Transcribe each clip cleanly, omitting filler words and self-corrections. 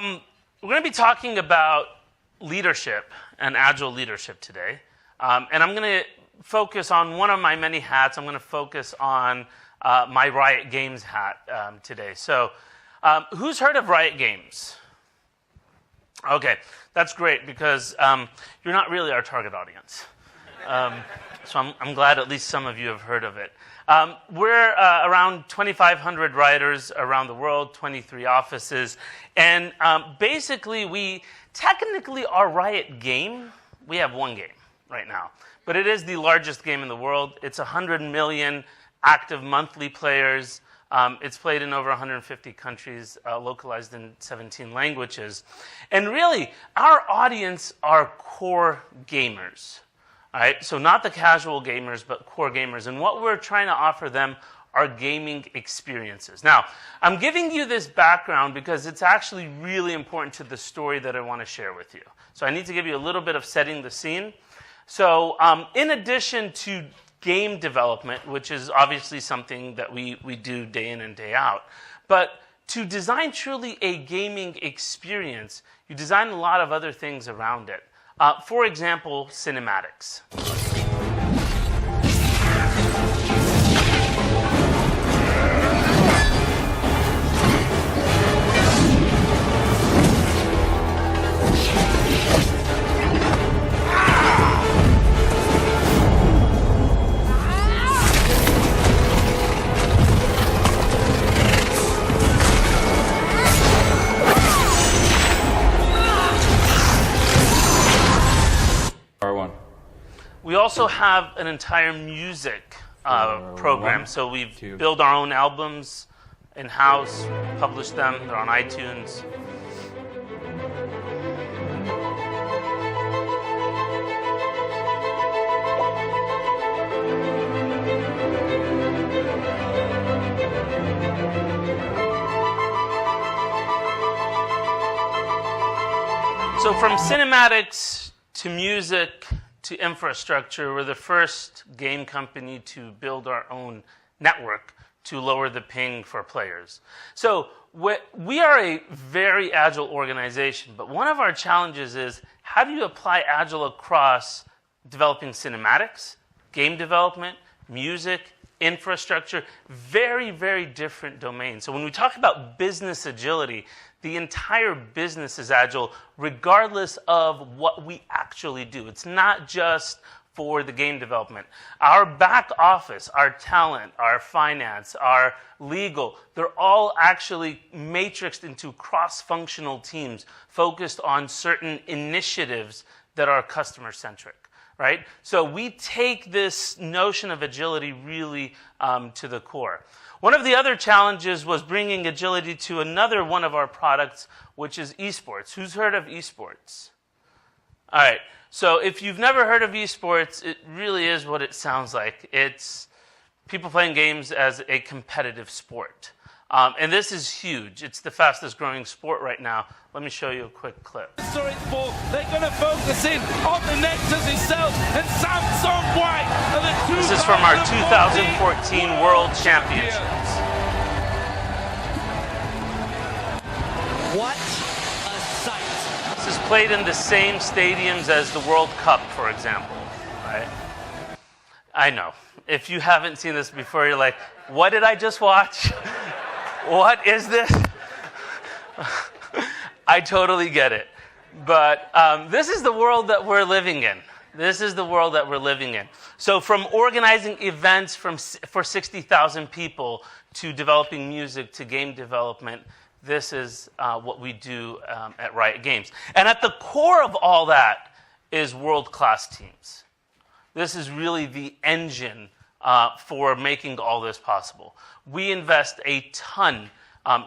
We're going to be talking about leadership and Agile leadership today. And I'm going to focus on one of my many hats. I'm going to focus on my Riot Games hat today. So who's heard of Riot Games? Okay, that's great because you're not really our target audience. So I'm glad at least some of you have heard of it. We're around 2,500 writers around the world, 23 offices, and basically we technically our Riot game, we have one game right now, but it is the largest game in the world. It's 100 million active monthly players. It's played in over 150 countries, localized in 17 languages. And really, our audience are core gamers. All right, so not the casual gamers, but core gamers. And what we're trying to offer them are gaming experiences. Now, I'm giving you this background because it's actually really important to the story that I want to share with you. So I need to give you a little bit of setting the scene. So in addition to game development, which is obviously something that we do day in and day out, but to design truly a gaming experience, you design a lot of other things around it. For example, cinematics. We also have an entire music program. So we've built our own albums in-house, published them. They're on iTunes. So from cinematics to music to infrastructure, we're the first game company to build our own network to lower the ping for players. So we are a very agile organization, but one of our challenges is how do you apply Agile across developing cinematics, game development, music, infrastructure, very, very different domains. So when we talk about business agility, the entire business is agile regardless of what we actually do. It's not just for the game development. Our back office, our talent, our finance, our legal, they're all actually matrixed into cross-functional teams focused on certain initiatives that are customer-centric. Right? So we take this notion of agility really to the core. One of the other challenges was bringing agility to another one of our products, which is esports. Who's heard of esports? All right. So if you've never heard of esports, it really is what it sounds like. It's people playing games as a competitive sport. And this is huge. It's the fastest growing sport right now. Let me show you a quick clip. They're going to focus in on the Nexus itself and Samsung White. This is from our 2014 World Championships. What a sight. This is played in the same stadiums as the World Cup, for example. Right? I know. If you haven't seen this before, you're like, what did I just watch? What is this? I totally get it. But this is the world that we're living in. This is the world that we're living in. So from organizing events for 60,000 people to developing music to game development, this is what we do at Riot Games. And at the core of all that is world-class teams. This is really the engine for making all this possible. We invest a ton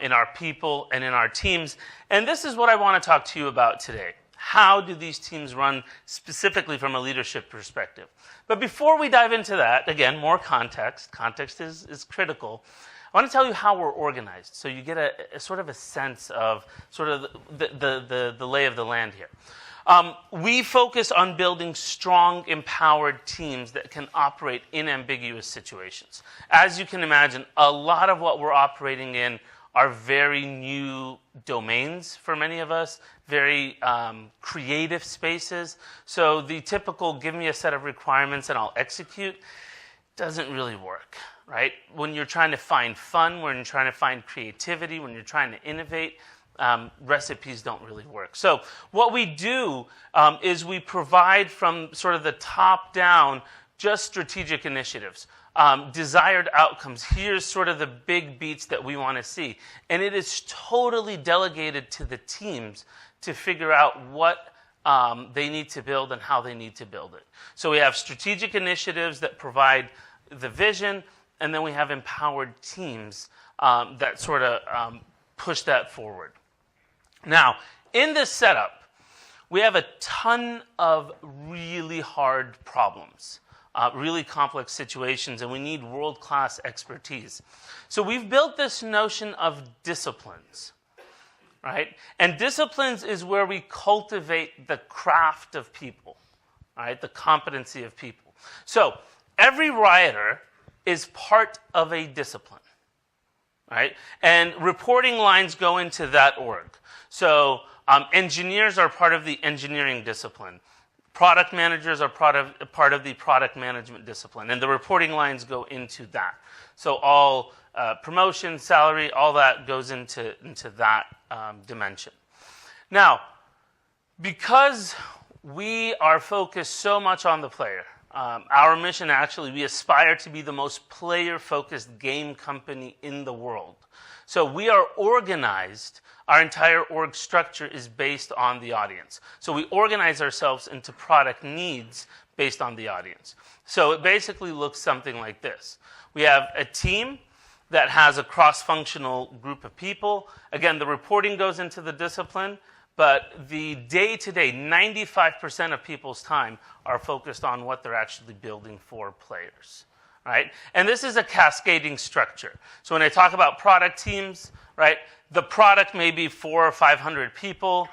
in our people and in our teams, and this is what I want to talk to you about today. How do these teams run specifically from a leadership perspective? But before we dive into that, again, more context. Context is critical. I want to tell you how we're organized, so you get a sort of a sense of sort of the lay of the land here. We focus on building strong, empowered teams that can operate in ambiguous situations. As you can imagine, a lot of what we're operating in are very new domains for many of us, very creative spaces. So the typical give me a set of requirements and I'll execute doesn't really work, right? When you're trying to find fun, when you're trying to find creativity, when you're trying to innovate, recipes don't really work. So what we do is we provide from sort of the top down just strategic initiatives. Desired outcomes. Here's sort of the big beats that we want to see. And it is totally delegated to the teams to figure out what they need to build and how they need to build it. So we have strategic initiatives that provide the vision, and then we have empowered teams that sort of push that forward. Now, in this setup, we have a ton of really hard problems. Really complex situations, and we need world-class expertise. So we've built this notion of disciplines, right? And disciplines is where we cultivate the craft of people, right? The competency of people. So every Rioter is part of a discipline, right? And reporting lines go into that org. So engineers are part of the engineering discipline. Product managers are part of the product management discipline, and the reporting lines go into that. So all promotion, salary, all that goes into that dimension. Now, because we are focused so much on the player, our mission actually, we aspire to be the most player-focused game company in the world. So we are organized. Our entire org structure is based on the audience. So we organize ourselves into product needs based on the audience. So it basically looks something like this. We have a team that has a cross-functional group of people. Again, the reporting goes into the discipline, but the day-to-day, 95% of people's time are focused on what they're actually building for players. Right? And this is a cascading structure. So when I talk about product teams, right, the product may be 400 or 500 people,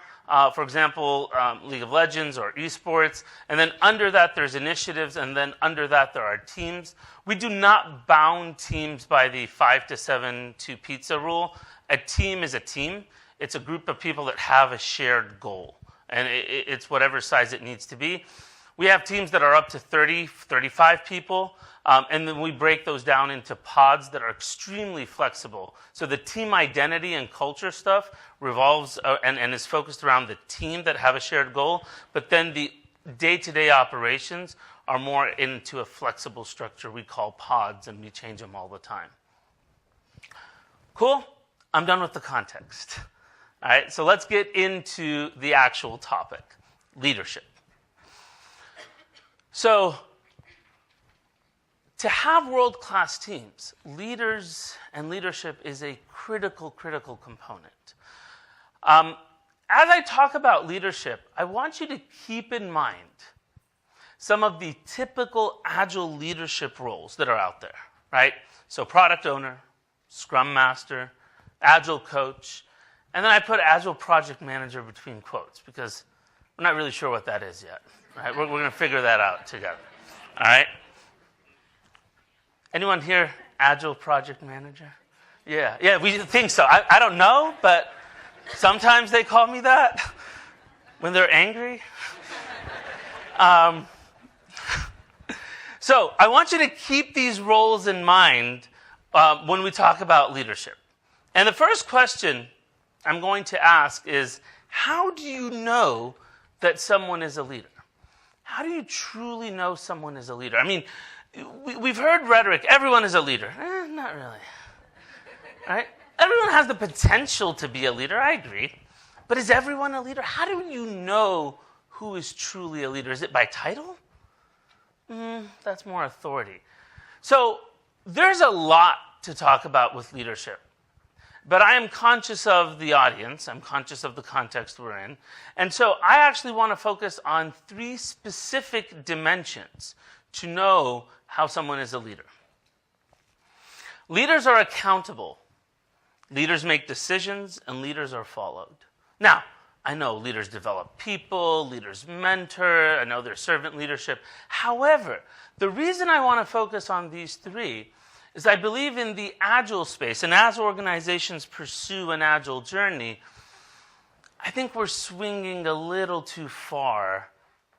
for example, League of Legends or esports, and then under that there's initiatives, and then under that there are teams. We do not bound teams by the 5 to 7 to pizza rule. A team is a team. It's a group of people that have a shared goal, and it's whatever size it needs to be. We have teams that are up to 30, 35 people. And then we break those down into pods that are extremely flexible. So the team identity and culture stuff revolves and is focused around the team that have a shared goal. But then the day-to-day operations are more into a flexible structure we call pods, and we change them all the time. Cool? I'm done with the context. All right, so let's get into the actual topic, leadership. So, to have world-class teams, leaders and leadership is a critical component. As I talk about leadership, I want you to keep in mind some of the typical Agile leadership roles that are out there, right? So product owner, Scrum Master, Agile coach, and then I put Agile project manager between quotes because we're not really sure what that is yet, right? We're going to figure that out together, all right? Anyone here Agile project manager? Yeah, we think so. I don't know, but sometimes they call me that when they're angry. So I want you to keep these roles in mind when we talk about leadership. And the first question I'm going to ask is, how do you know that someone is a leader? How do you truly know someone is a leader? I mean, we've heard rhetoric, everyone is a leader. Not really. Right? Everyone has the potential to be a leader, I agree. But is everyone a leader? How do you know who is truly a leader? Is it by title? That's more authority. So there's a lot to talk about with leadership. But I am conscious of the audience. I'm conscious of the context we're in. And so I actually want to focus on 3 specific dimensions to know how someone is a leader. Leaders are accountable. Leaders make decisions, and leaders are followed. Now, I know leaders develop people, leaders mentor, I know there's servant leadership. However, the reason I want to focus on these 3 is I believe in the Agile space, and as organizations pursue an Agile journey, I think we're swinging a little too far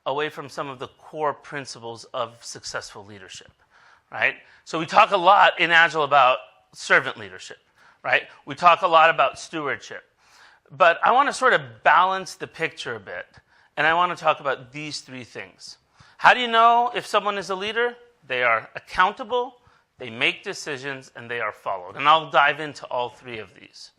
away from some of the core principles of successful leadership, right? So we talk a lot in Agile about servant leadership, right? We talk a lot about stewardship. But I want to sort of balance the picture a bit, and I want to talk about these three things. How do you know if someone is a leader? They are accountable, they make decisions, and they are followed. And I'll dive into all three of these.